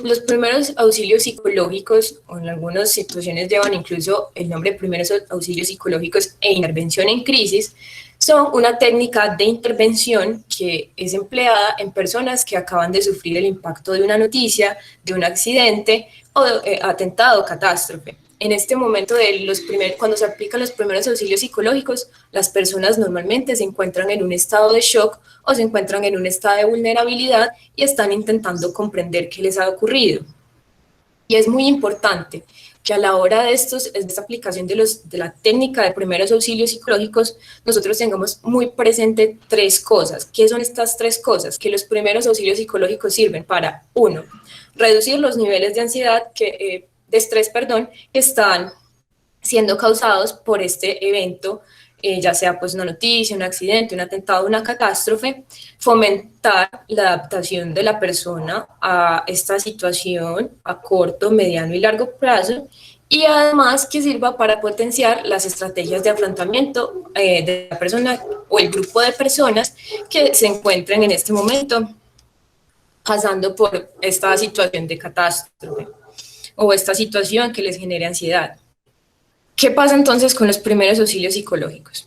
Los primeros auxilios psicológicos, o en algunas situaciones llevan incluso el nombre de primeros auxilios psicológicos e intervención en crisis, son una técnica de intervención que es empleada en personas que acaban de sufrir el impacto de una noticia, de un accidente o atentado o catástrofe. En este momento, cuando se aplican los primeros auxilios psicológicos, las personas normalmente se encuentran en un estado de shock o se encuentran en un estado de vulnerabilidad y están intentando comprender qué les ha ocurrido. Y es muy importante que a la hora de esta aplicación de la técnica de primeros auxilios psicológicos, nosotros tengamos muy presente tres cosas. ¿Qué son estas tres cosas? Que los primeros auxilios psicológicos sirven para, uno, reducir los niveles de ansiedad, de estrés, que están siendo causados por este evento, ya sea pues una noticia, un accidente, un atentado, una catástrofe, fomentar la adaptación de la persona a esta situación a corto, mediano y largo plazo, y además que sirva para potenciar las estrategias de afrontamiento de la persona o el grupo de personas que se encuentren en este momento pasando por esta situación de catástrofe o esta situación que les genere ansiedad. ¿Qué pasa entonces con los primeros auxilios psicológicos?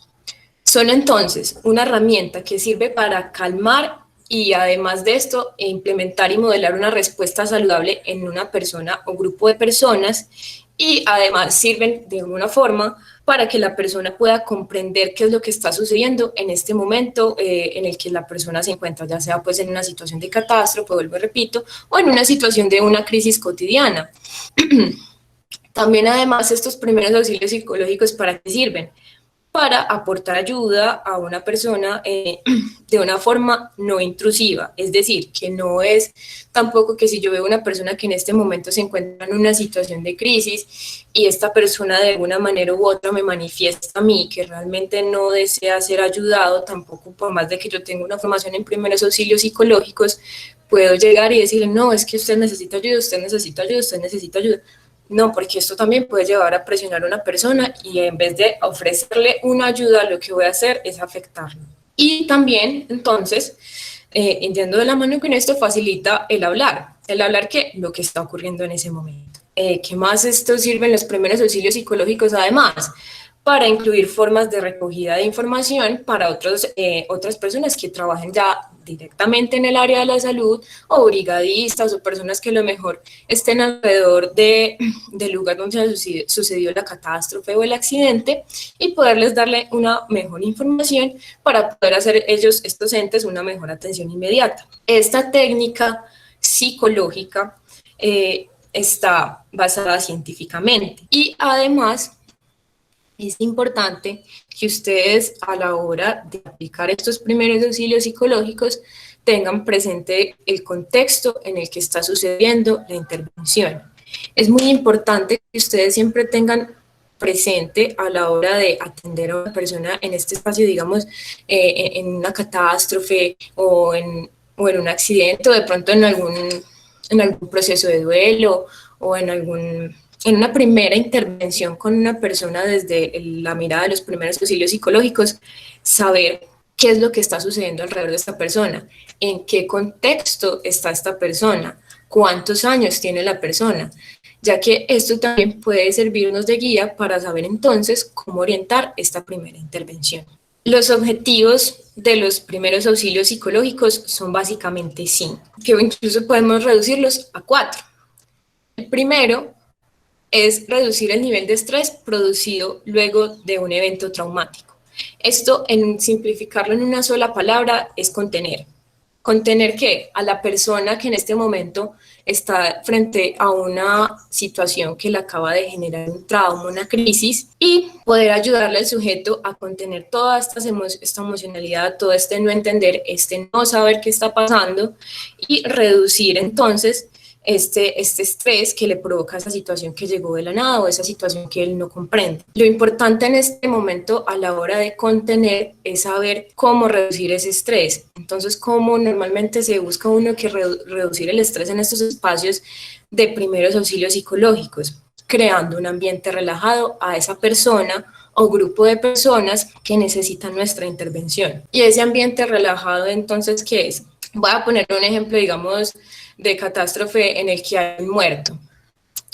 Son entonces una herramienta que sirve para calmar y además de esto implementar y modelar una respuesta saludable en una persona o grupo de personas, y además sirven de alguna forma para que la persona pueda comprender qué es lo que está sucediendo en este momento en el que la persona se encuentra, ya sea pues en una situación de catástrofe, vuelvo y repito, o en una situación de una crisis cotidiana. También además estos primeros auxilios psicológicos, ¿para qué sirven? Para aportar ayuda a una persona de una forma no intrusiva, es decir, que no es tampoco que si yo veo una persona que en este momento se encuentra en una situación de crisis y esta persona de alguna manera u otra me manifiesta a mí que realmente no desea ser ayudado, tampoco por más de que yo tenga una formación en primeros auxilios psicológicos, puedo llegar y decirle, no, es que usted necesita ayuda, usted necesita ayuda, usted necesita ayuda. No, porque esto también puede llevar a presionar a una persona y en vez de ofrecerle una ayuda, lo que voy a hacer es afectarlo. Y también, entonces, yendo de la mano con esto, facilita el hablar que lo que está ocurriendo en ese momento. ¿Qué más esto sirven los primeros auxilios psicológicos además? Para incluir formas de recogida de información para otras personas que trabajen ya directamente en el área de la salud, o brigadistas o personas que a lo mejor estén alrededor del lugar donde sucedió la catástrofe o el accidente, y poderles darle una mejor información para poder hacer estos entes una mejor atención inmediata. Esta técnica psicológica está basada científicamente y además es importante que ustedes a la hora de aplicar estos primeros auxilios psicológicos tengan presente el contexto en el que está sucediendo la intervención. Es muy importante que ustedes siempre tengan presente a la hora de atender a una persona en este espacio, digamos, en una catástrofe o en un accidente, o de pronto en algún proceso de duelo o en una primera intervención con una persona desde la mirada de los primeros auxilios psicológicos, saber qué es lo que está sucediendo alrededor de esta persona, en qué contexto está esta persona, cuántos años tiene la persona, ya que esto también puede servirnos de guía para saber entonces cómo orientar esta primera intervención. Los objetivos de los primeros auxilios psicológicos son básicamente 5, que incluso podemos reducirlos a 4. El primero es reducir el nivel de estrés producido luego de un evento traumático. Esto, en simplificarlo en una sola palabra, es contener. ¿Contener qué? A la persona que en este momento está frente a una situación que le acaba de generar un trauma, una crisis, y poder ayudarle al sujeto a contener toda esta emocionalidad, todo este no entender, este no saber qué está pasando, y reducir entonces este estrés que le provoca esa situación que llegó de la nada o esa situación que él no comprende. Lo importante en este momento a la hora de contener es saber cómo reducir ese estrés. Entonces, ¿cómo normalmente se busca uno que reducir el estrés en estos espacios de primeros auxilios psicológicos? Creando un ambiente relajado a esa persona o grupo de personas que necesitan nuestra intervención. Y ese ambiente relajado, entonces, ¿qué es? Voy a poner un ejemplo, digamos, de catástrofe en el que hay un muerto.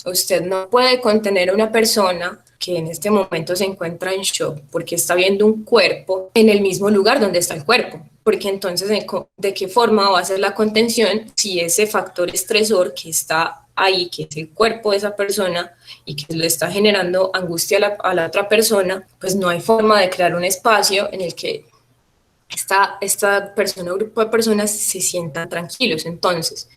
Usted no puede contener a una persona que en este momento se encuentra en shock porque está viendo un cuerpo en el mismo lugar donde está el cuerpo, porque entonces ¿de qué forma va a ser la contención si ese factor estresor que está ahí, que es el cuerpo de esa persona y que le está generando angustia a la otra persona, pues no hay forma de crear un espacio en el que esta persona o grupo de personas se sientan tranquilos? Entonces,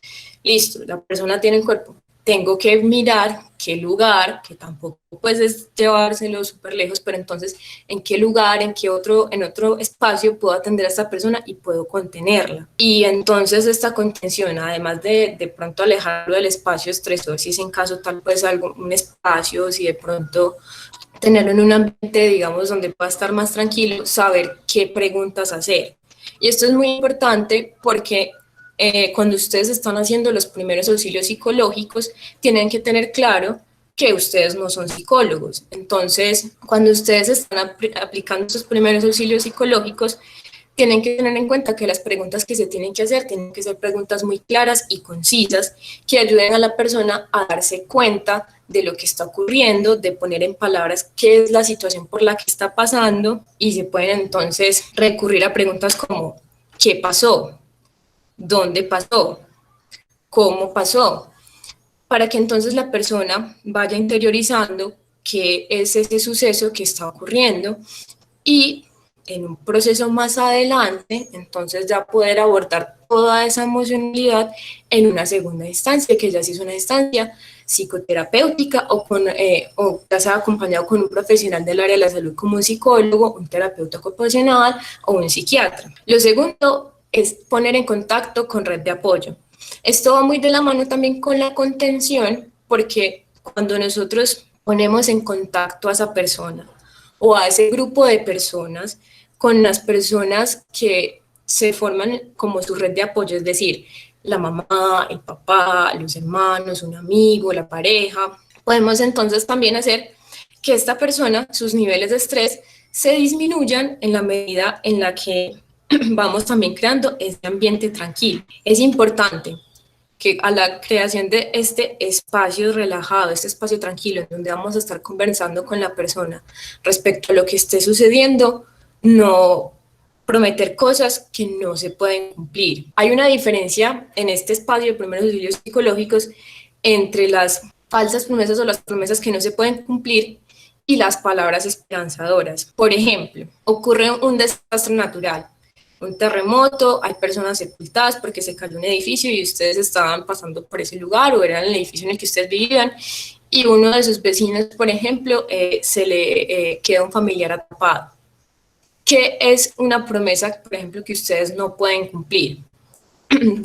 listo, la persona tiene el cuerpo, tengo que mirar qué lugar, que tampoco pues es llevárselo súper lejos, pero entonces en qué lugar, en otro espacio puedo atender a esta persona y puedo contenerla. Y entonces esta contención, además de pronto alejarlo del espacio estresor, si es en caso tal pues un espacio, si de pronto tenerlo en un ambiente, digamos, donde pueda estar más tranquilo, saber qué preguntas hacer. Y esto es muy importante porque cuando ustedes están haciendo los primeros auxilios psicológicos, tienen que tener claro que ustedes no son psicólogos. Entonces, cuando ustedes están aplicando esos primeros auxilios psicológicos, tienen que tener en cuenta que las preguntas que se tienen que hacer tienen que ser preguntas muy claras y concisas que ayuden a la persona a darse cuenta de lo que está ocurriendo, de poner en palabras qué es la situación por la que está pasando, y se pueden entonces recurrir a preguntas como ¿qué pasó? ¿Dónde pasó? ¿Cómo pasó? Para que entonces la persona vaya interiorizando qué es ese suceso que está ocurriendo y en un proceso más adelante, entonces ya poder abordar toda esa emocionalidad en una segunda instancia, que ya sí es una instancia psicoterapéutica o ya sea acompañado con un profesional del área de la salud como un psicólogo, un terapeuta ocupacional o un psiquiatra. Lo segundo es poner en contacto con red de apoyo. Esto va muy de la mano también con la contención, porque cuando nosotros ponemos en contacto a esa persona o a ese grupo de personas con las personas que se forman como su red de apoyo, es decir, la mamá, el papá, los hermanos, un amigo, la pareja, podemos entonces también hacer que esta persona, sus niveles de estrés se disminuyan en la medida en la que vamos también creando este ambiente tranquilo. Es importante que a la creación de este espacio relajado, este espacio tranquilo, en donde vamos a estar conversando con la persona respecto a lo que esté sucediendo, no prometer cosas que no se pueden cumplir. Hay una diferencia en este espacio de primeros auxilios psicológicos entre las falsas promesas o las promesas que no se pueden cumplir y las palabras esperanzadoras. Por ejemplo, ocurre un desastre natural, un terremoto, hay personas sepultadas porque se cayó un edificio y ustedes estaban pasando por ese lugar o era el edificio en el que ustedes vivían, y uno de sus vecinos, por ejemplo, se le queda un familiar atrapado. ¿Qué es una promesa, por ejemplo, que ustedes no pueden cumplir?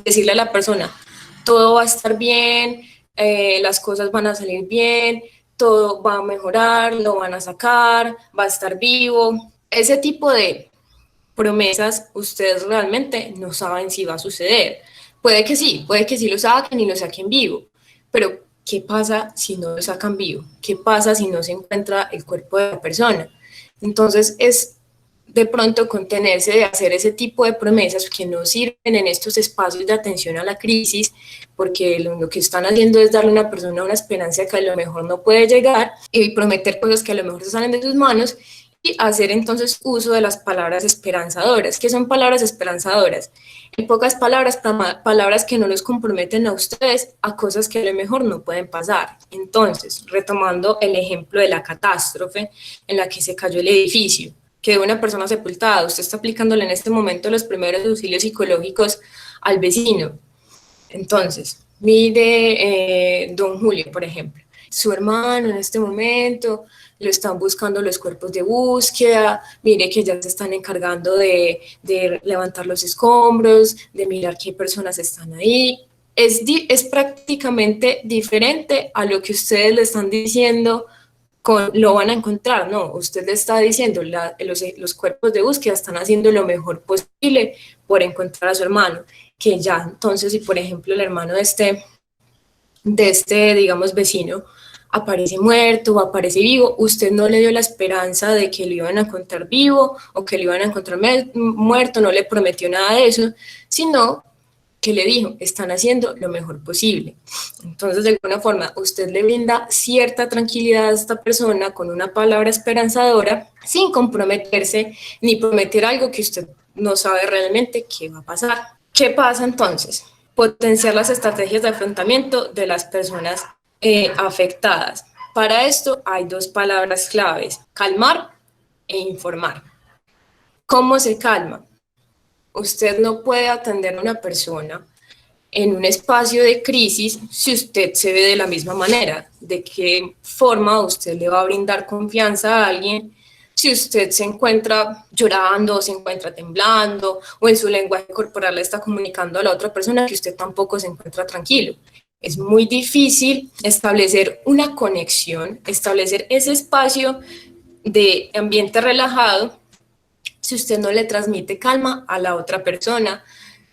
Decirle a la persona, todo va a estar bien, las cosas van a salir bien, todo va a mejorar, lo van a sacar, va a estar vivo. Ese tipo de promesas ustedes realmente no saben si va a suceder. Puede que sí lo saquen y lo saquen vivo, pero ¿qué pasa si no lo sacan vivo? ¿Qué pasa si no se encuentra el cuerpo de la persona? Entonces es de pronto contenerse de hacer ese tipo de promesas que no sirven en estos espacios de atención a la crisis, porque lo que están haciendo es darle a una persona una esperanza que a lo mejor no puede llegar y prometer cosas que a lo mejor se salen de sus manos, y hacer entonces uso de las palabras esperanzadoras. ¿Qué son palabras esperanzadoras? En pocas palabras, palabras que no los comprometen a ustedes a cosas que a lo mejor no pueden pasar. Entonces, retomando el ejemplo de la catástrofe en la que se cayó el edificio, quedó una persona sepultada, usted está aplicándole en este momento los primeros auxilios psicológicos al vecino. Entonces, mire, don Julio, por ejemplo, su hermano en este momento lo están buscando los cuerpos de búsqueda, mire que ya se están encargando de levantar los escombros, de mirar qué personas están ahí. Es prácticamente diferente a lo que ustedes le están diciendo lo van a encontrar, no, usted le está diciendo, los cuerpos de búsqueda están haciendo lo mejor posible por encontrar a su hermano, que ya entonces si por ejemplo el hermano de este digamos vecino aparece muerto o aparece vivo, usted no le dio la esperanza de que lo iban a encontrar vivo o que lo iban a encontrar muerto, no le prometió nada de eso, sino ¿Qué le dijo? Están haciendo lo mejor posible. Entonces, de alguna forma, usted le brinda cierta tranquilidad a esta persona con una palabra esperanzadora, sin comprometerse ni prometer algo que usted no sabe realmente qué va a pasar. ¿Qué pasa entonces? Potenciar las estrategias de afrontamiento de las personas afectadas. Para esto hay dos palabras claves: calmar e informar. ¿Cómo se calma? Usted no puede atender a una persona en un espacio de crisis si usted se ve de la misma manera. ¿De qué forma usted le va a brindar confianza a alguien si usted se encuentra llorando, se encuentra temblando, o en su lenguaje corporal le está comunicando a la otra persona que usted tampoco se encuentra tranquilo? Es muy difícil establecer una conexión, establecer ese espacio de ambiente relajado si usted no le transmite calma a la otra persona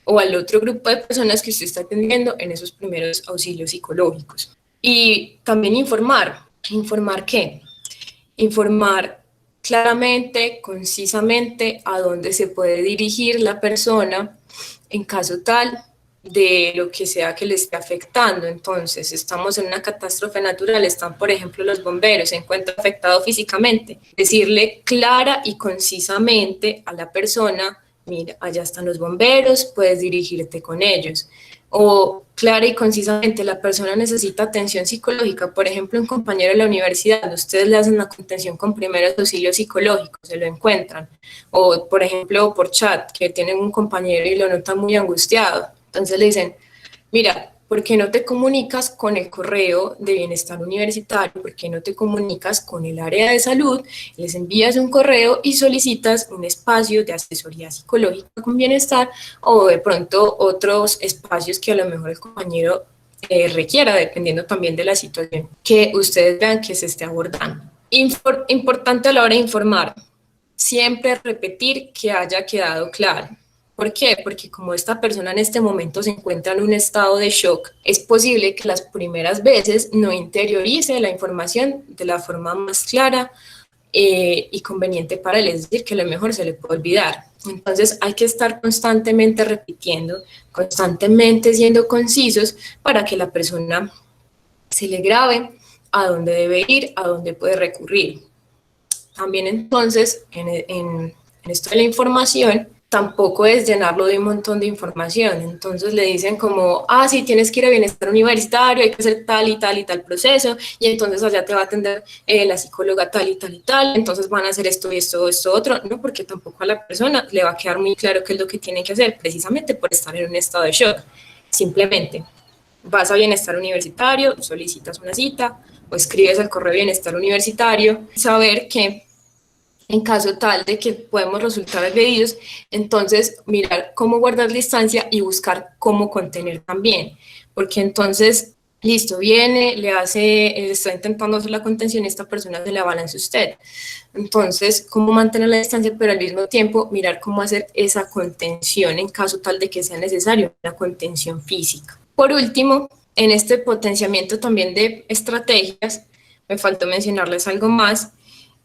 o al otro grupo de personas que usted está atendiendo en esos primeros auxilios psicológicos. Y también informar. ¿Informar qué? Informar claramente, concisamente, a dónde se puede dirigir la persona en caso tal de lo que sea que le esté afectando. Entonces, estamos en una catástrofe natural, están, por ejemplo, los bomberos, se encuentra afectado físicamente. Decirle clara y concisamente a la persona: mira, allá están los bomberos, puedes dirigirte con ellos. O clara y concisamente, la persona necesita atención psicológica, por ejemplo, un compañero de la universidad, ustedes le hacen la contención con primeros auxilios psicológicos, se lo encuentran. O, por ejemplo, por chat, que tienen un compañero y lo notan muy angustiado. Entonces le dicen: mira, ¿por qué no te comunicas con el correo de bienestar universitario? ¿Por qué no te comunicas con el área de salud? Les envías un correo y solicitas un espacio de asesoría psicológica con bienestar, o de pronto otros espacios que a lo mejor el compañero requiera, dependiendo también de la situación que ustedes vean que se esté abordando. Importante a la hora de informar, siempre repetir que haya quedado claro. ¿Por qué? Porque como esta persona en este momento se encuentra en un estado de shock, es posible que las primeras veces no interiorice la información de la forma más clara y conveniente para él, es decir, que a lo mejor se le puede olvidar. Entonces hay que estar constantemente repitiendo, constantemente siendo concisos para que la persona se le grabe a dónde debe ir, a dónde puede recurrir. También entonces, en esto de la información, tampoco es llenarlo de un montón de información. Entonces le dicen como: ah, sí, tienes que ir a bienestar universitario, hay que hacer tal y tal y tal proceso, y entonces allá te va a atender la psicóloga tal y tal y tal, entonces van a hacer esto y esto otro. No, porque tampoco a la persona le va a quedar muy claro qué es lo que tiene que hacer, precisamente por estar en un estado de shock. Simplemente vas a bienestar universitario, solicitas una cita o escribes al correo de bienestar universitario, saber que en caso tal de que podemos resultar agredidos, entonces mirar cómo guardar distancia y buscar cómo contener también, porque entonces, listo, viene, está intentando hacer la contención y esta persona se la balance a usted. Entonces, cómo mantener la distancia, pero al mismo tiempo mirar cómo hacer esa contención en caso tal de que sea necesario, la contención física. Por último, en este potenciamiento también de estrategias, me faltó mencionarles algo más,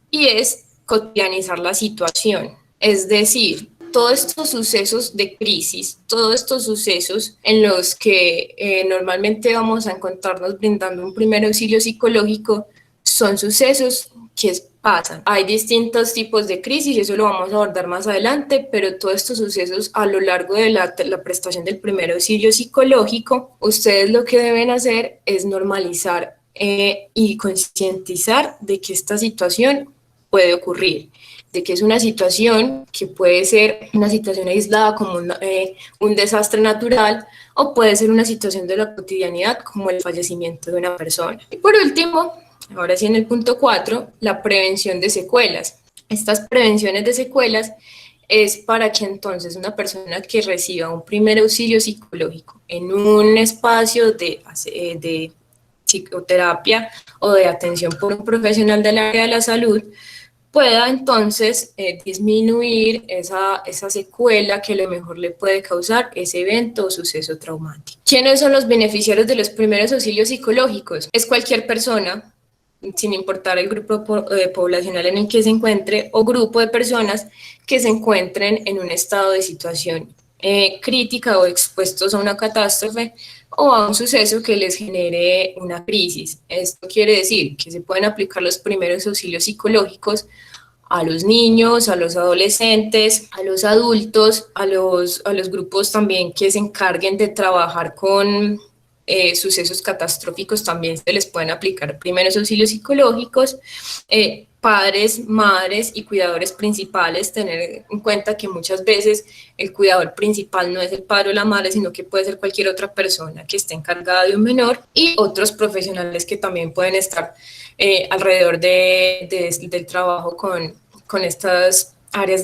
y es cotidianizar la situación. Es decir, todos estos sucesos de crisis, todos estos sucesos en los que normalmente vamos a encontrarnos brindando un primer auxilio psicológico, son sucesos que pasan. Hay distintos tipos de crisis y eso lo vamos a abordar más adelante, pero todos estos sucesos a lo largo de la prestación del primer auxilio psicológico, ustedes lo que deben hacer es normalizar y concientizar de que esta situación puede ocurrir, de que es una situación que puede ser una situación aislada como un desastre natural, o puede ser una situación de la cotidianidad como el fallecimiento de una persona. Y por último, ahora sí en el punto 4, la prevención de secuelas. Estas prevenciones de secuelas es para que entonces una persona que reciba un primer auxilio psicológico en un espacio de psicoterapia o de atención por un profesional del área de la salud pueda entonces disminuir esa secuela que a lo mejor le puede causar ese evento o suceso traumático. ¿Quiénes son los beneficiarios de los primeros auxilios psicológicos? Es cualquier persona, sin importar el grupo poblacional en el que se encuentre, o grupo de personas que se encuentren en un estado de situación crítica o expuestos a una catástrofe o a un suceso que les genere una crisis. Esto quiere decir que se pueden aplicar los primeros auxilios psicológicos a los niños, a los adolescentes, a los adultos, a los grupos también que se encarguen de trabajar con sucesos catastróficos, también se les pueden aplicar primeros auxilios psicológicos. Padres, madres y cuidadores principales, tener en cuenta que muchas veces el cuidador principal no es el padre o la madre, sino que puede ser cualquier otra persona que esté encargada de un menor, y otros profesionales que también pueden estar alrededor del trabajo con estas áreas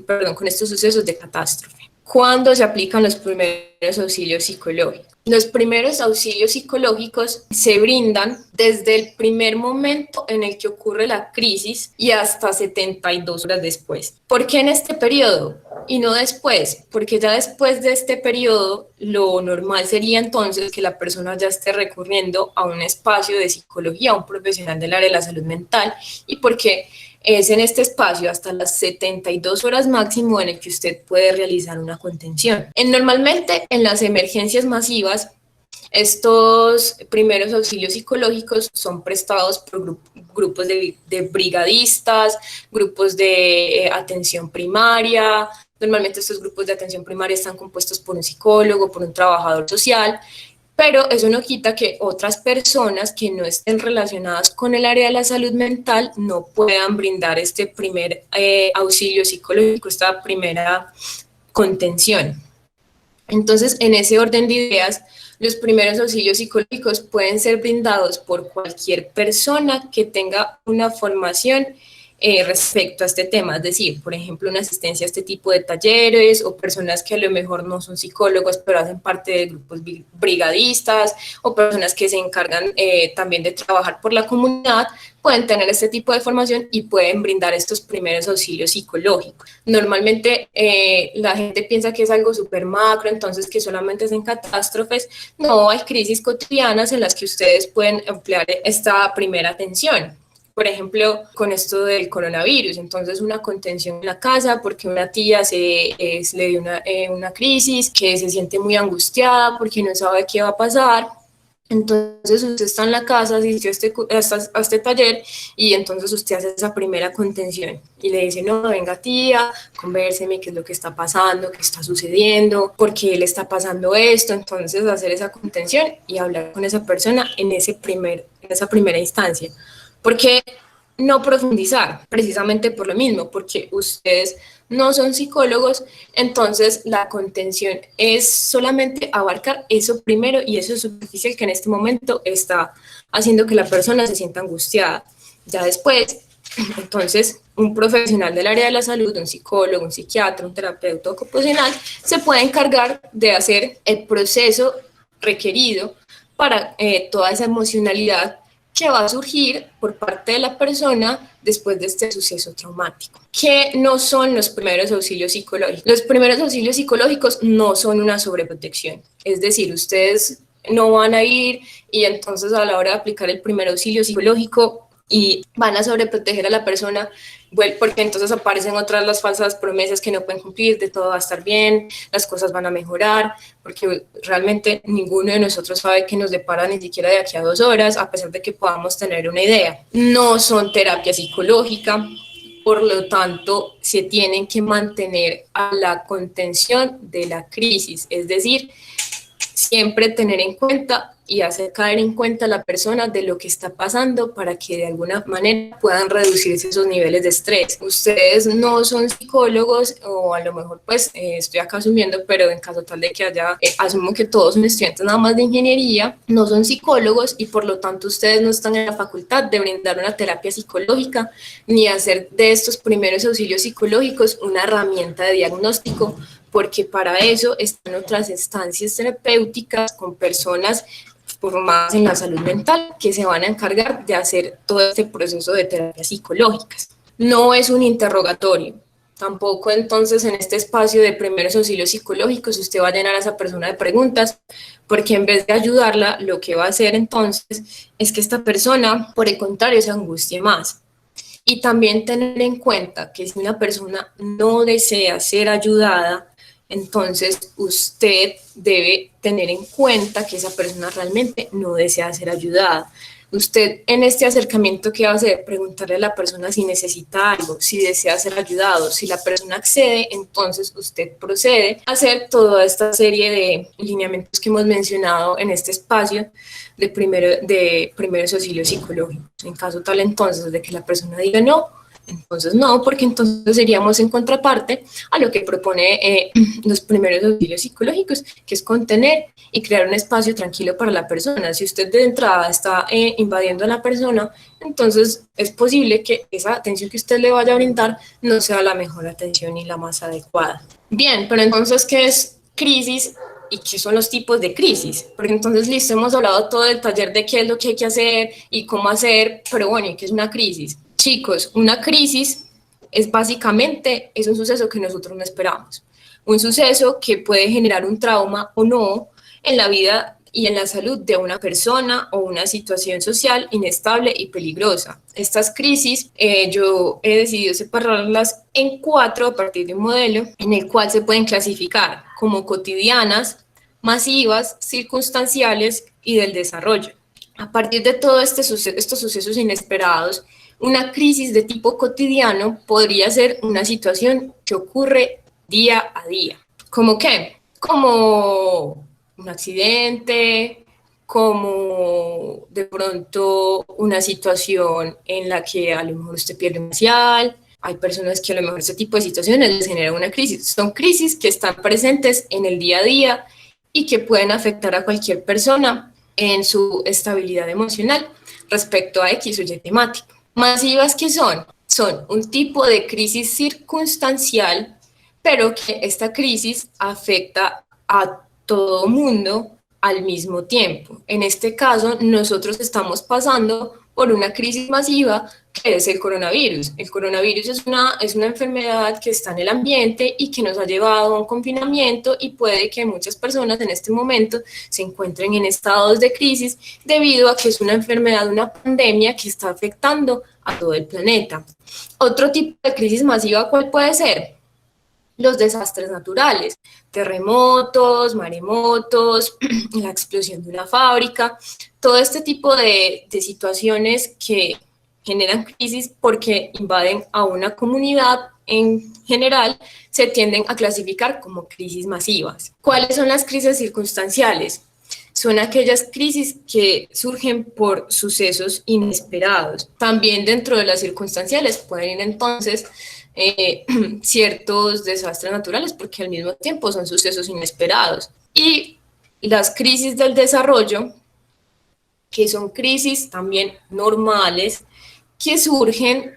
perdón, con estos sucesos de catástrofe. ¿Cuándo se aplican los primeros auxilios psicológicos? Los primeros auxilios psicológicos se brindan desde el primer momento en el que ocurre la crisis y hasta 72 horas después. ¿Por qué en este periodo y no después? Porque ya después de este periodo, lo normal sería entonces que la persona ya esté recurriendo a un espacio de psicología, a un profesional del área de la salud mental, y porque es en este espacio hasta las 72 horas máximo en el que usted puede realizar una contención. Normalmente en las emergencias masivas, estos primeros auxilios psicológicos son prestados por grupos de brigadistas, grupos de atención primaria. Normalmente estos grupos de atención primaria están compuestos por un psicólogo, por un trabajador social, pero eso no quita que otras personas que no estén relacionadas con el área de la salud mental no puedan brindar este primer auxilio psicológico, esta primera contención. Entonces, en ese orden de ideas, los primeros auxilios psicológicos pueden ser brindados por cualquier persona que tenga una formación respecto a este tema, es decir, por ejemplo, una asistencia a este tipo de talleres, o personas que a lo mejor no son psicólogos, pero hacen parte de grupos brigadistas, o personas que se encargan también de trabajar por la comunidad, pueden tener este tipo de formación y pueden brindar estos primeros auxilios psicológicos. Normalmente la gente piensa que es algo súper macro, entonces que solamente es en catástrofes. No, hay crisis cotidianas en las que ustedes pueden emplear esta primera atención. Por ejemplo, con esto del coronavirus, entonces una contención en la casa porque una tía le dio una crisis, que se siente muy angustiada porque no sabe qué va a pasar. Entonces usted está en la casa, asistió a este taller, y entonces usted hace esa primera contención y le dice: no, venga tía, convérseme qué es lo que está pasando, qué está sucediendo, por qué le está pasando esto. Entonces hacer esa contención y hablar con esa persona en esa primera instancia. ¿Por qué no profundizar? Precisamente por lo mismo, porque ustedes no son psicólogos, entonces la contención es solamente abarcar eso primero y eso superficial que en este momento está haciendo que la persona se sienta angustiada. Ya después, entonces, un profesional del área de la salud, un psicólogo, un psiquiatra, un terapeuta ocupacional, se puede encargar de hacer el proceso requerido para toda esa emocionalidad que va a surgir por parte de la persona después de este suceso traumático. ¿Qué no son los primeros auxilios psicológicos? Los primeros auxilios psicológicos no son una sobreprotección, es decir, ustedes no van a ir y entonces a la hora de aplicar el primer auxilio psicológico y van a sobreproteger a la persona, porque entonces aparecen otras las falsas promesas que no pueden cumplir, de todo va a estar bien, las cosas van a mejorar, porque realmente ninguno de nosotros sabe qué nos depara ni siquiera de aquí a 2 horas, a pesar de que podamos tener una idea. No son terapia psicológica, por lo tanto se tienen que mantener a la contención de la crisis, es decir, siempre tener en cuenta y hacer caer en cuenta a la persona de lo que está pasando para que de alguna manera puedan reducirse esos niveles de estrés. Ustedes no son psicólogos, o a lo mejor pues estoy acá asumiendo, pero en caso tal de que haya, asumo que todos son estudiantes nada más de ingeniería, no son psicólogos y por lo tanto ustedes no están en la facultad de brindar una terapia psicológica ni hacer de estos primeros auxilios psicológicos una herramienta de diagnóstico, porque para eso están otras instancias terapéuticas con personas formadas en la salud mental que se van a encargar de hacer todo este proceso de terapias psicológicas. No es un interrogatorio, tampoco entonces en este espacio de primeros auxilios psicológicos usted va a llenar a esa persona de preguntas, porque en vez de ayudarla, lo que va a hacer entonces es que esta persona, por el contrario, se angustie más. Y también tener en cuenta que si una persona no desea ser ayudada entonces usted debe tener en cuenta que esa persona realmente no desea ser ayudada. Usted en este acercamiento, ¿qué va a hacer? Preguntarle a la persona si necesita algo, si desea ser ayudado. Si la persona accede, entonces usted procede a hacer toda esta serie de lineamientos que hemos mencionado en este espacio de primeros auxilios psicológicos. En caso tal entonces de que la persona diga no, entonces no, porque entonces seríamos en contraparte a lo que propone los primeros auxilios psicológicos, que es contener y crear un espacio tranquilo para la persona. Si usted de entrada está invadiendo a la persona, entonces es posible que esa atención que usted le vaya a brindar no sea la mejor atención ni la más adecuada. Bien, pero entonces, ¿qué es crisis? ¿Y qué son los tipos de crisis? Porque entonces, listo, hemos hablado todo el taller de qué es lo que hay que hacer y cómo hacer, pero bueno, ¿y qué es una crisis? Chicos, una crisis es básicamente, es un suceso que nosotros no esperamos. Un suceso que puede generar un trauma o no en la vida y en la salud de una persona o una situación social inestable y peligrosa. Estas crisis yo he decidido separarlas en 4 a partir de un modelo en el cual se pueden clasificar como cotidianas, masivas, circunstanciales y del desarrollo. A partir de todos estos sucesos inesperados, una crisis de tipo cotidiano podría ser una situación que ocurre día a día. ¿Cómo qué? Como un accidente, como de pronto una situación en la que a lo mejor usted pierde un social. Hay personas que a lo mejor este tipo de situaciones les genera una crisis. Son crisis que están presentes en el día a día y que pueden afectar a cualquier persona en su estabilidad emocional respecto a X o Y temática. Masivas, ¿qué son? Son un tipo de crisis circunstancial, pero que esta crisis afecta a todo mundo al mismo tiempo. En este caso, nosotros estamos pasando por una crisis masiva que es el coronavirus. El coronavirus es una enfermedad que está en el ambiente y que nos ha llevado a un confinamiento y puede que muchas personas en este momento se encuentren en estados de crisis debido a que es una enfermedad, una pandemia que está afectando a todo el planeta. Otro tipo de crisis masiva, ¿cuál puede ser? Los desastres naturales, terremotos, maremotos, la explosión de una fábrica, todo este tipo de situaciones que generan crisis porque invaden a una comunidad en general, se tienden a clasificar como crisis masivas. ¿Cuáles son las crisis circunstanciales? Son aquellas crisis que surgen por sucesos inesperados. También dentro de las circunstanciales pueden ir entonces ciertos desastres naturales porque al mismo tiempo son sucesos inesperados. Y las crisis del desarrollo, que son crisis también normales que surgen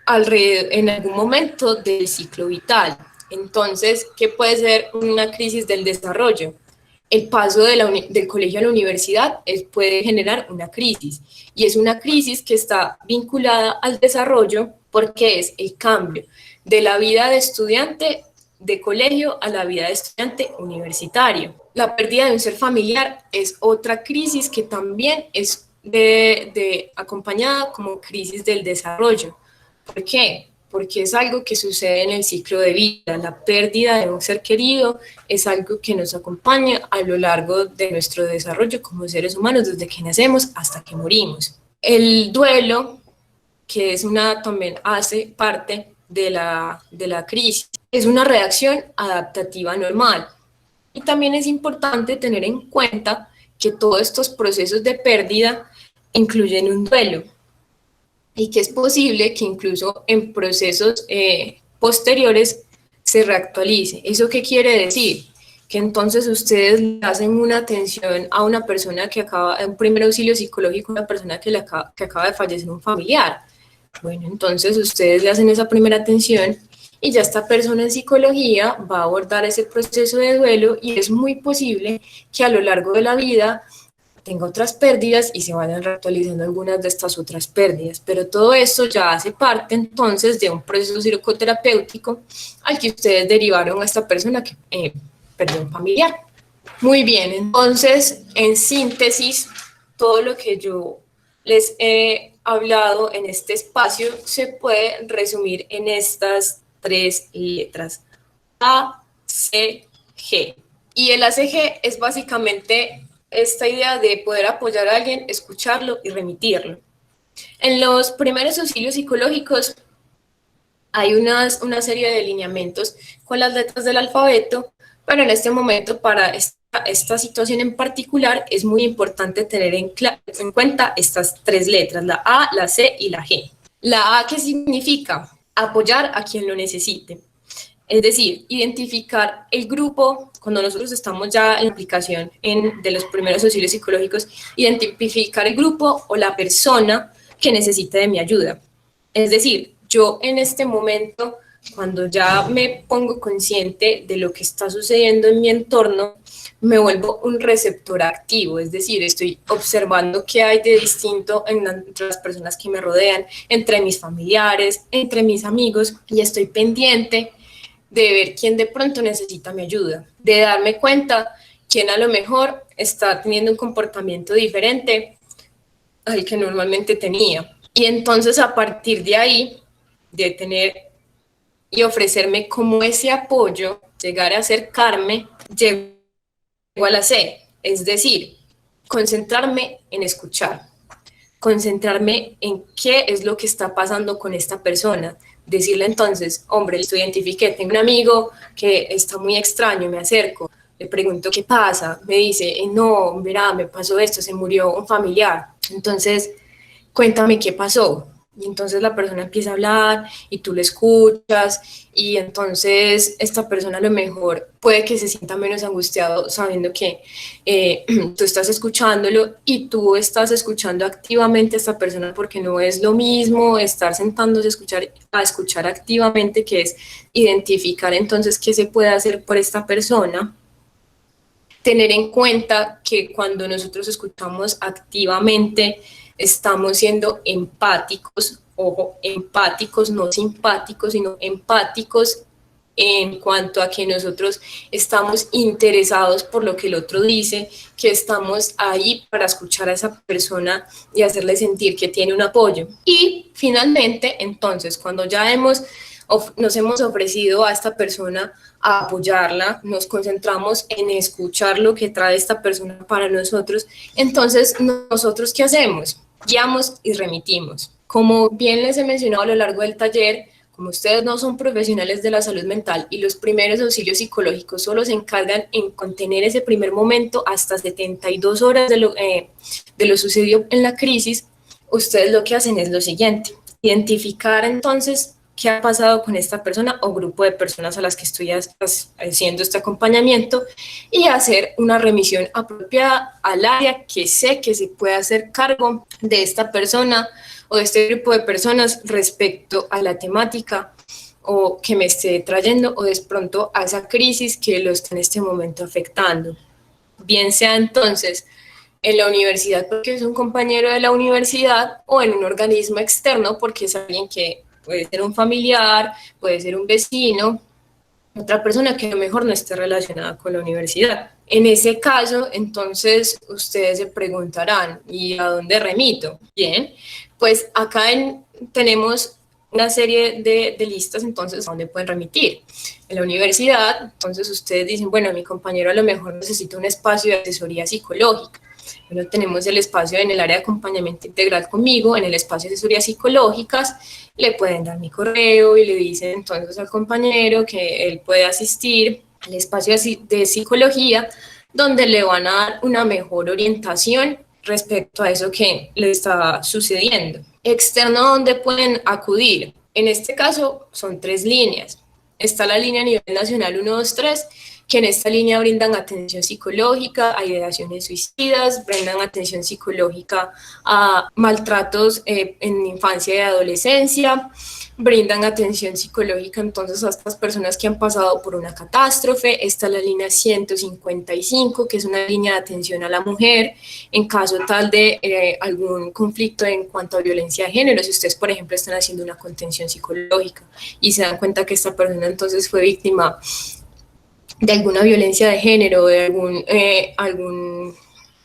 en algún momento del ciclo vital. Entonces, ¿qué puede ser una crisis del desarrollo? El paso del colegio a la universidad puede generar una crisis y es una crisis que está vinculada al desarrollo porque es el cambio de la vida de estudiante de colegio a la vida de estudiante universitario. La pérdida de un ser familiar es otra crisis que también es acompañada como crisis del desarrollo. ¿Por qué? Porque es algo que sucede en el ciclo de vida. La pérdida de un ser querido es algo que nos acompaña a lo largo de nuestro desarrollo como seres humanos, desde que nacemos hasta que morimos. El duelo, que también hace parte de la crisis, es una reacción adaptativa normal. Y también es importante tener en cuenta que todos estos procesos de pérdida incluyen un duelo y que es posible que incluso en procesos posteriores se reactualice. ¿Eso qué quiere decir? Que entonces ustedes le hacen una atención a una persona un primer auxilio psicológico a una persona que acaba de fallecer un familiar. Bueno, entonces ustedes le hacen esa primera atención y ya esta persona en psicología va a abordar ese proceso de duelo y es muy posible que a lo largo de la vida tenga otras pérdidas y se vayan reactualizando algunas de estas otras pérdidas. Pero todo esto ya hace parte entonces de un proceso psicoterapéutico al que ustedes derivaron a esta persona que perdió un familiar. Muy bien, entonces, en síntesis, todo lo que yo les he hablado en este espacio se puede resumir en estas 3 letras: A, C G. Y el ACG es básicamente esta idea de poder apoyar a alguien, escucharlo y remitirlo. En los primeros auxilios psicológicos hay una serie de lineamientos con las letras del alfabeto, pero en este momento para esta situación en particular es muy importante tener en cuenta estas tres letras, la A, la C y la G. La A, ¿qué significa? Apoyar a quien lo necesite. Es decir, identificar el grupo, cuando nosotros estamos ya en la aplicación de los primeros auxilios psicológicos, identificar el grupo o la persona que necesite de mi ayuda. Es decir, yo en este momento, cuando ya me pongo consciente de lo que está sucediendo en mi entorno, me vuelvo un receptor activo, es decir, estoy observando qué hay de distinto entre las personas que me rodean, entre mis familiares, entre mis amigos, y estoy pendiente de ver quién de pronto necesita mi ayuda, de darme cuenta quién a lo mejor está teniendo un comportamiento diferente al que normalmente tenía. Y entonces a partir de ahí, de tener y ofrecerme como ese apoyo, llegar a acercarme, llego a la C, es decir, concentrarme en escuchar, concentrarme en qué es lo que está pasando con esta persona, decirle entonces, hombre, listo, identifiqué, tengo un amigo que está muy extraño, me acerco, le pregunto qué pasa, me dice, no, verá, me pasó esto, se murió un familiar, entonces cuéntame qué pasó. Y entonces la persona empieza a hablar y tú le escuchas y entonces esta persona a lo mejor puede que se sienta menos angustiado sabiendo que tú estás escuchándolo y tú estás escuchando activamente a esta persona, porque no es lo mismo estar sentándose a escuchar activamente, que es identificar entonces qué se puede hacer por esta persona. Tener en cuenta que cuando nosotros escuchamos activamente, estamos siendo empáticos, ojo, empáticos, no simpáticos, sino empáticos en cuanto a que nosotros estamos interesados por lo que el otro dice, que estamos ahí para escuchar a esa persona y hacerle sentir que tiene un apoyo. Y finalmente, entonces, cuando ya nos hemos ofrecido a esta persona a apoyarla, nos concentramos en escuchar lo que trae esta persona para nosotros, entonces nosotros ¿qué hacemos? Guiamos y remitimos. Como bien les he mencionado a lo largo del taller, como ustedes no son profesionales de la salud mental y los primeros auxilios psicológicos solo se encargan en contener ese primer momento hasta 72 horas de lo sucedido en la crisis, ustedes lo que hacen es lo siguiente: identificar entonces qué ha pasado con esta persona o grupo de personas a las que estoy haciendo este acompañamiento y hacer una remisión apropiada al área que sé que se puede hacer cargo de esta persona o de este grupo de personas respecto a la temática o que me esté trayendo o de pronto a esa crisis que lo está en este momento afectando. Bien sea entonces en la universidad porque es un compañero de la universidad o en un organismo externo porque es alguien que puede ser un familiar, puede ser un vecino, otra persona que a lo mejor no esté relacionada con la universidad. En ese caso, entonces, ustedes se preguntarán, ¿y a dónde remito? Bien, pues acá tenemos una serie de listas, entonces, a dónde pueden remitir. En la universidad, entonces ustedes dicen, bueno, mi compañero a lo mejor necesita un espacio de asesoría psicológica. Bueno, tenemos el espacio en el área de acompañamiento integral conmigo, en el espacio de asesorías psicológicas, le pueden dar mi correo y le dicen entonces al compañero que él puede asistir al espacio de psicología, donde le van a dar una mejor orientación respecto a eso que le está sucediendo. Externo, ¿dónde pueden acudir? En este caso son 3 líneas. Está la línea a nivel nacional 123, que en esta línea brindan atención psicológica a ideaciones suicidas, brindan atención psicológica a maltratos en infancia y adolescencia, brindan atención psicológica entonces a estas personas que han pasado por una catástrofe. Está la línea 155, que es una línea de atención a la mujer en caso tal de algún conflicto en cuanto a violencia de género. Si ustedes, por ejemplo, están haciendo una contención psicológica y se dan cuenta que esta persona entonces fue víctima de alguna violencia de género, de algún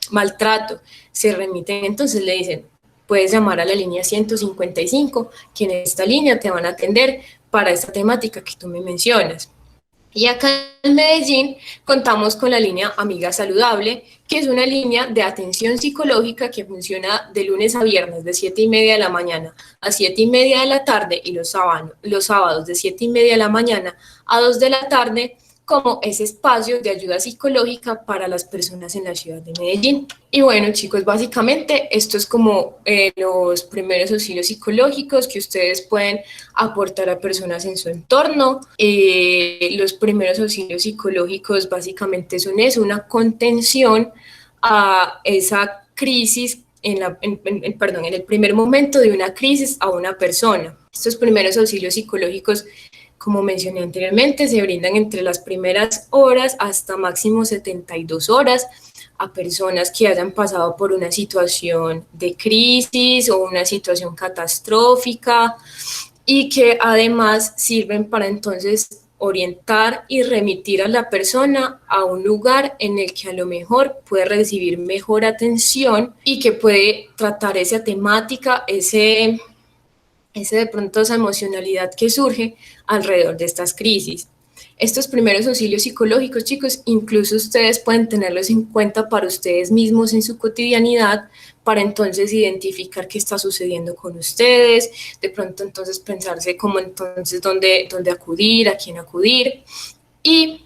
maltrato, se remiten, entonces le dicen, puedes llamar a la línea 155, que en esta línea te van a atender para esta temática que tú me mencionas. Y acá en Medellín contamos con la línea Amiga Saludable, que es una línea de atención psicológica que funciona de lunes a viernes de 7:30 de la mañana a 7:30 de la tarde y los sábados de 7:30 de la mañana a 2 de la tarde como ese espacio de ayuda psicológica para las personas en la ciudad de Medellín. Y bueno, chicos, básicamente esto es como los primeros auxilios psicológicos que ustedes pueden aportar a personas en su entorno. Los primeros auxilios psicológicos básicamente son eso, una contención a esa crisis en el primer momento de una crisis a una persona. Estos primeros auxilios psicológicos, como mencioné anteriormente, se brindan entre las primeras horas hasta máximo 72 horas a personas que hayan pasado por una situación de crisis o una situación catastrófica y que además sirven para entonces orientar y remitir a la persona a un lugar en el que a lo mejor puede recibir mejor atención y que puede tratar esa temática, ese de pronto esa emocionalidad que surge alrededor de estas crisis. Estos primeros auxilios psicológicos, chicos, incluso ustedes pueden tenerlos en cuenta para ustedes mismos en su cotidianidad, para entonces identificar qué está sucediendo con ustedes, de pronto entonces pensarse cómo entonces dónde acudir, a quién acudir, y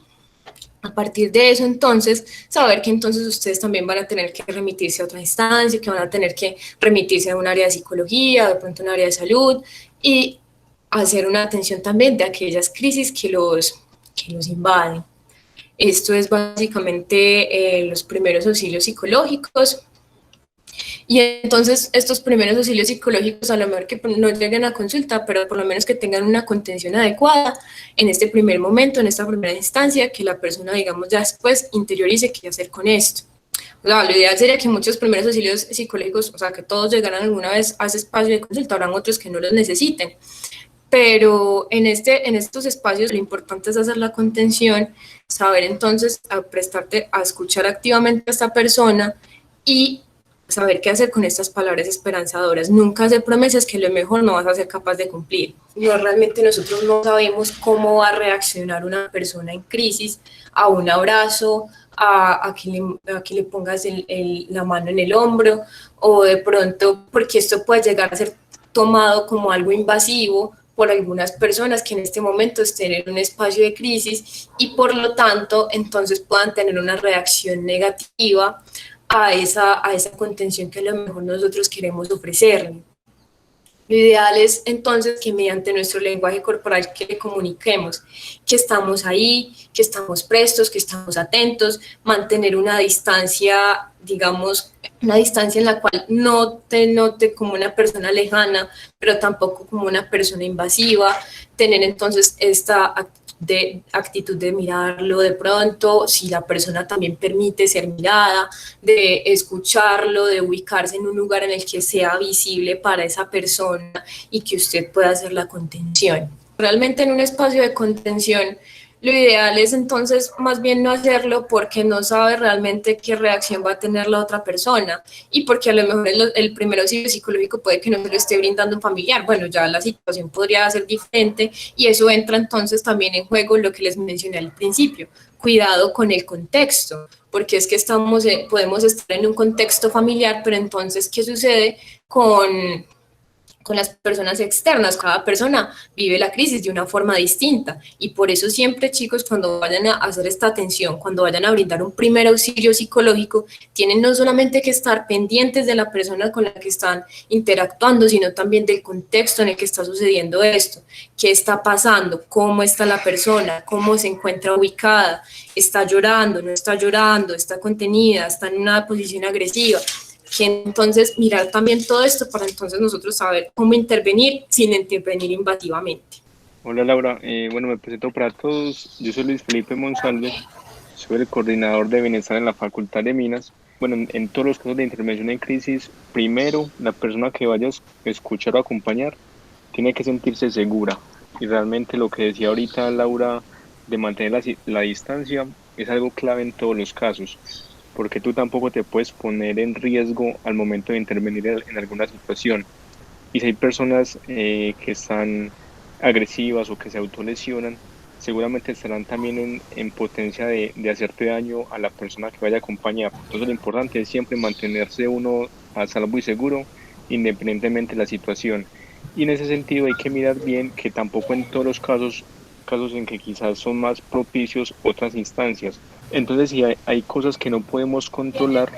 a partir de eso, entonces, saber que entonces ustedes también van a tener que remitirse a otra instancia, que van a tener que remitirse a un área de psicología, de pronto un área de salud, y hacer una atención también de aquellas crisis que los invaden. Esto es básicamente los primeros auxilios psicológicos. Y entonces estos primeros auxilios psicológicos a lo mejor que no lleguen a consulta, pero por lo menos que tengan una contención adecuada en este primer momento, en esta primera instancia, que la persona, digamos, ya después interiorice qué hacer con esto. O sea, lo ideal sería que muchos primeros auxilios psicológicos, o sea, que todos llegaran alguna vez a ese espacio de consulta, habrán otros que no los necesiten. Pero en estos espacios lo importante es hacer la contención, saber entonces a prestarte a escuchar activamente a esta persona y saber qué hacer con estas palabras esperanzadoras. Nunca hacer promesas que a lo mejor no vas a ser capaz de cumplir. No, realmente nosotros no sabemos cómo va a reaccionar una persona en crisis a un abrazo, a que le pongas la mano en el hombro, o de pronto, porque esto puede llegar a ser tomado como algo invasivo por algunas personas que en este momento estén en un espacio de crisis y por lo tanto entonces puedan tener una reacción negativa a esa contención que a lo mejor nosotros queremos ofrecerle. Lo ideal es entonces que mediante nuestro lenguaje corporal que le comuniquemos que estamos ahí, que estamos prestos, que estamos atentos, mantener una distancia, digamos, una distancia en la cual no te note como una persona lejana, pero tampoco como una persona invasiva, tener entonces esta actitud de mirarlo de pronto, si la persona también permite ser mirada, de escucharlo, de ubicarse en un lugar en el que sea visible para esa persona y que usted pueda hacer la contención. Realmente en un espacio de contención, lo ideal es entonces más bien no hacerlo porque no sabe realmente qué reacción va a tener la otra persona y porque a lo mejor el primer auxilio psicológico puede que no se lo esté brindando un familiar. Bueno, ya la situación podría ser diferente y eso entra entonces también en juego lo que les mencioné al principio. Cuidado con el contexto, porque es que podemos estar en un contexto familiar, pero entonces, ¿qué sucede con las personas externas? Cada persona vive la crisis de una forma distinta y por eso siempre, chicos, cuando vayan a hacer esta atención, cuando vayan a brindar un primer auxilio psicológico, tienen no solamente que estar pendientes de la persona con la que están interactuando, sino también del contexto en el que está sucediendo esto, qué está pasando, cómo está la persona, cómo se encuentra ubicada, está llorando, no está llorando, está contenida, está en una posición agresiva, que entonces mirar también todo esto para entonces nosotros saber cómo intervenir sin intervenir invasivamente. Hola Laura, bueno, me presento para todos. Yo soy Luis Felipe Monsalve, soy el coordinador de bienestar en la Facultad de Minas. Bueno, en todos los casos de intervención en crisis, primero la persona que vaya a escuchar o acompañar tiene que sentirse segura. Y realmente lo que decía ahorita Laura de mantener la distancia es algo clave en todos los casos, porque tú tampoco te puedes poner en riesgo al momento de intervenir en alguna situación. Y si hay personas que están agresivas o que se autolesionan, seguramente estarán también en potencia de hacerte daño a la persona que vaya a acompañar. Entonces lo importante es siempre mantenerse uno a salvo y seguro, independientemente de la situación. Y en ese sentido hay que mirar bien que tampoco en todos los casos en que quizás son más propicios otras instancias. Entonces, si hay cosas que no podemos controlar,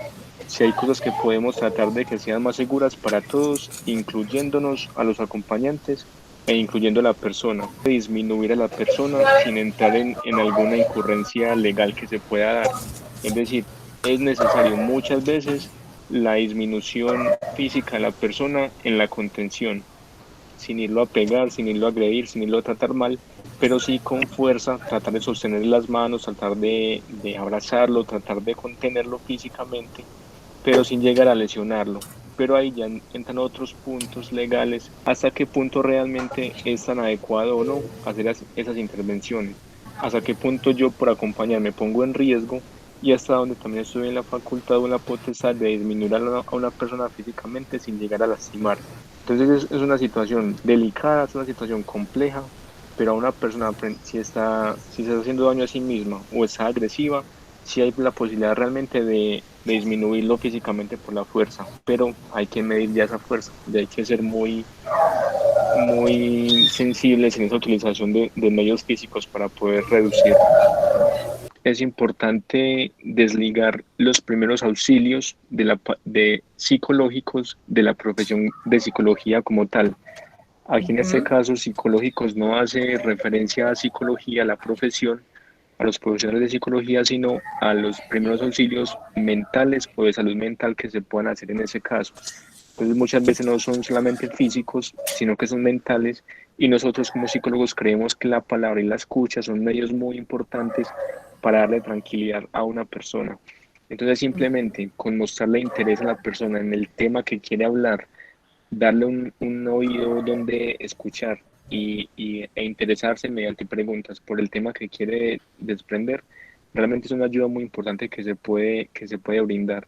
si hay cosas que podemos tratar de que sean más seguras para todos, incluyéndonos a los acompañantes e incluyendo a la persona, disminuir a la persona sin entrar en alguna incurrencia legal que se pueda dar. Es decir, es necesario muchas veces la disminución física de la persona en la contención, sin irlo a pegar, sin irlo a agredir, sin irlo a tratar mal, pero sí con fuerza, tratar de sostener las manos, tratar de abrazarlo, tratar de contenerlo físicamente, pero sin llegar a lesionarlo. Pero ahí ya entran otros puntos legales, hasta qué punto realmente es tan adecuado o no hacer esas intervenciones, hasta qué punto yo por acompañar me pongo en riesgo y hasta donde también estoy en la facultad o en la potestad de disminuir a una persona físicamente sin llegar a lastimar. Entonces es una situación delicada, es una situación compleja, pero a una persona si se está haciendo daño a sí misma o está agresiva, sí hay la posibilidad realmente de disminuirlo físicamente por la fuerza, pero hay que medir ya esa fuerza, ya hay que ser muy sensibles en esa utilización de medios físicos para poder reducirlo. Es importante desligar los primeros auxilios de psicológicos de la profesión de psicología como tal. Aquí en este Ujú. caso, psicológicos no hace referencia a psicología, a la profesión, a los profesionales de psicología, sino a los primeros auxilios mentales o de salud mental que se puedan hacer en ese caso. Entonces muchas veces no son solamente físicos, sino que son mentales y nosotros como psicólogos creemos que la palabra y la escucha son medios muy importantes para darle tranquilidad a una persona. Entonces simplemente con mostrarle interés a la persona en el tema que quiere hablar, darle un oído donde escuchar e interesarse mediante preguntas por el tema que quiere desprender, realmente es una ayuda muy importante que se puede brindar.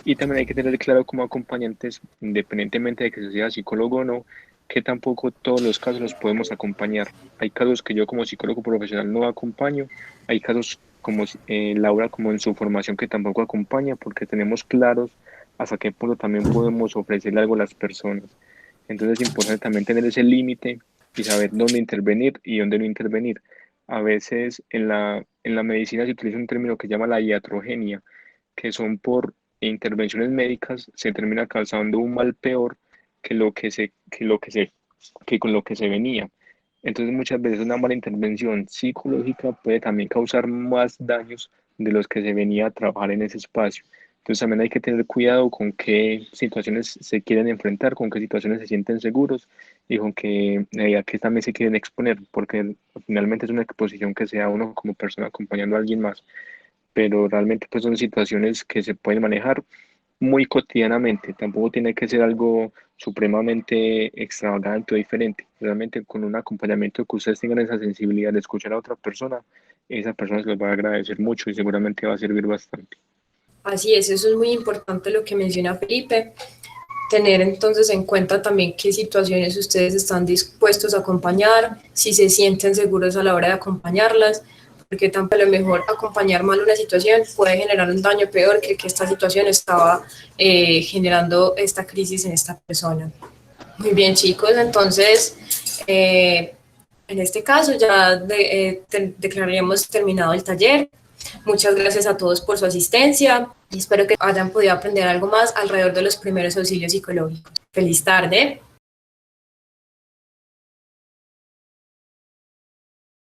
Y también hay que tener claro como acompañantes, independientemente de que se sea psicólogo o no, que tampoco todos los casos los podemos acompañar. Hay casos que yo como psicólogo profesional no acompaño, hay casos como Laura, como en su formación, que tampoco acompaña porque tenemos claros hasta qué punto también podemos ofrecerle algo a las personas. Entonces es importante también tener ese límite y saber dónde intervenir y dónde no intervenir. A veces en la medicina se utiliza un término que se llama la iatrogenia, que son por intervenciones médicas se termina causando un mal peor que con lo que se venía. Entonces muchas veces una mala intervención psicológica puede también causar más daños de los que se venía a trabajar en ese espacio. Entonces también hay que tener cuidado con qué situaciones se quieren enfrentar, con qué situaciones se sienten seguros y con a qué también se quieren exponer, porque finalmente es una exposición que sea uno como persona acompañando a alguien más, pero realmente pues son situaciones que se pueden manejar muy cotidianamente, tampoco tiene que ser algo supremamente extravagante o diferente, realmente con un acompañamiento que ustedes tengan esa sensibilidad de escuchar a otra persona, esa persona se los va a agradecer mucho y seguramente va a servir bastante. Así es, eso es muy importante lo que menciona Felipe. Tener entonces en cuenta también qué situaciones ustedes están dispuestos a acompañar, si se sienten seguros a la hora de acompañarlas, porque tampoco a lo mejor acompañar mal una situación puede generar un daño peor que esta situación estaba generando esta crisis en esta persona. Muy bien, chicos, entonces en este caso ya declararíamos terminado el taller. Muchas gracias a todos por su asistencia y espero que hayan podido aprender algo más alrededor de los primeros auxilios psicológicos. Feliz tarde.